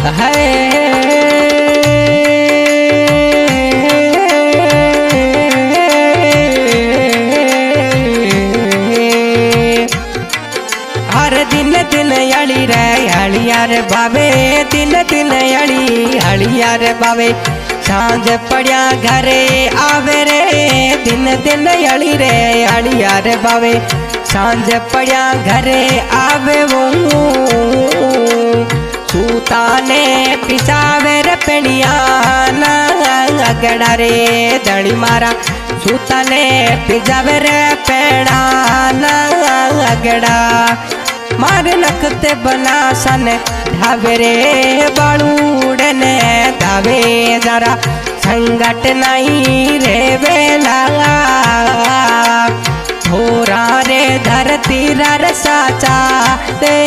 है हर दिन दिन अड़ी रे हड़िया रे बाबे दिन दिन अड़ी हड़िया रे बाबे सांझ पड़िया घरे आवे रे दिन दिन अड़ी रे हड़िया रे बाबे सांझ पड़िया घरे आवे वो सूता ने पिसावे रे पेड़िया ना अगड़ा रे दड़ी मारा सूता ने पिजावे रे पेड़ा ना अगड़ा मार नखते बना सन ढावे रे बालूड़ने धावे जरा संगट नहीं रे बेला थोड़ा रे धरती रर साचा दे